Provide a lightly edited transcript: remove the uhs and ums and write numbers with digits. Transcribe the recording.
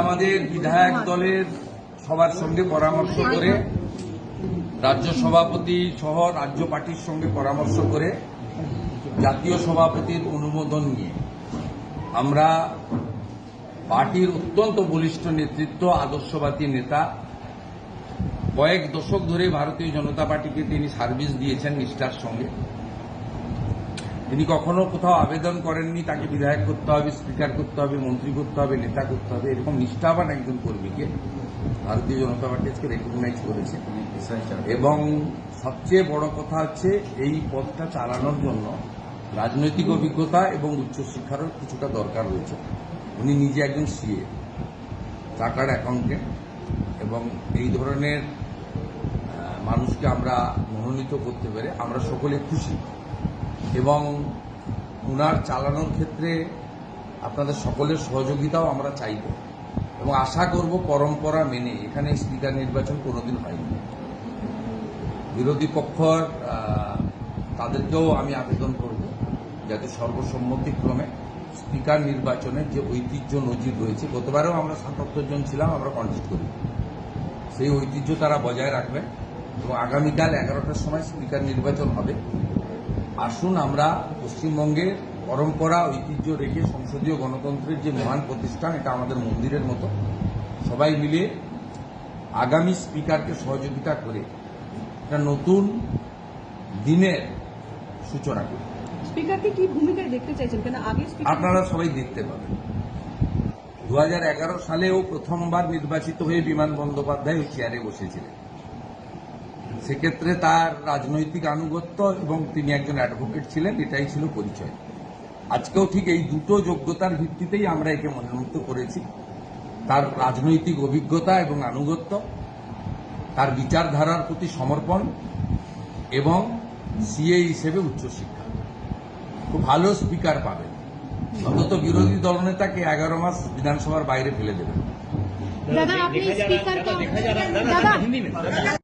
আমাদের বিধায়ক দলের সবার সঙ্গে পরামর্শ করে, রাজ্য সভাপতি সহ রাজ্য পার্টির সঙ্গে পরামর্শ করে, জাতীয় সভাপতির অনুমোদন নিয়ে আমরা পার্টির অত্যন্ত বলিষ্ঠ নেতৃত্ব, আদর্শবাদী নেতা, কয়েক দশক ধরে ভারতীয় জনতা পার্টিকে তিনি সার্ভিস দিয়েছেন নিষ্ঠার সঙ্গে। তিনি কখনো কোথাও আবেদন করেননি তাকে বিধায়ক করতে হবে, স্পিকার করতে হবে, মন্ত্রী করতে হবে, নেতা করতে হবে। এরকম নিষ্ঠাবান একজন কর্মীকে ভারতীয় জনতা পার্টি আজকে রেকগনাইজ করেছে। এবং সবচেয়ে বড় কথা হচ্ছে এই পদটা চালানোর জন্য রাজনৈতিক অভিজ্ঞতা এবং উচ্চশিক্ষারও কিছুটা দরকার রয়েছে। উনি নিজে একজন সিএ, চার্টার্ড অ্যাকাউন্টেন্ট, এবং এই ধরনের মানুষকে আমরা মনোনীত করতে পেরে আমরা সকলে খুশি। এবং উনার চালানোর ক্ষেত্রে আপনাদের সকলের সহযোগিতাও আমরা চাইব এবং আশা করব পরম্পরা মেনে। এখানে স্পিকার নির্বাচন কোনোদিন হয়নি। বিরোধী পক্ষ তাদেরকেও আমি আবেদন করব যাতে সর্বসম্মতিক্রমে স্পিকার নির্বাচনের যে ঐতিহ্য নজির রয়েছে, গতবারেও আমরা ৭৭ জন ছিলাম, আমরা কন্টেস্ট করি, সেই ঐতিহ্য তারা বজায় রাখবেন এবং আগামীকাল 11টার সময় স্পিকার নির্বাচন হবে। আসুন আমরা পশ্চিমবঙ্গের পরম্পরা ঐতিহ্য রেখে সংসদীয় গণতন্ত্রের যে মহান প্রতিষ্ঠান, এটা আমাদের মন্দিরের মতো, সবাই মিলে আগামী স্পিকারকে সহযোগিতা করে একটা নতুন দিনের সূচনা করি। স্পিকারকে কি ভূমিকায় দেখতে চাইছেন? কেন আগে আপনারা সবাই দেখতে পাবেন। 2011 সালেও প্রথমবার নির্বাচিত হয়ে বিমান বন্দ্যোপাধ্যায় ওই চেয়ারে বসেছিলেন। সেক্ষেত্রে তার রাজনৈতিক আনুগত্য এবং তিনি একজন অ্যাডভোকেট ছিলেন, এটাই ছিল পরিচয়। আজকেও ঠিক এই দুটো যোগ্যতার ভিত্তিতেই আমরা একে মনোনীত করেছি। তার রাজনৈতিক অভিজ্ঞতা এবং আনুগত্য, তার বিচারধারার প্রতি সমর্পণ এবং সিএ হিসেবে উচ্চশিক্ষা। খুব ভালো স্পিকার পাবেন। অন্তত বিরোধী দলনেতাকে 11 মাস বিধানসভার বাইরে ফেলে দেবেন। দাদা, আপনি স্পিকার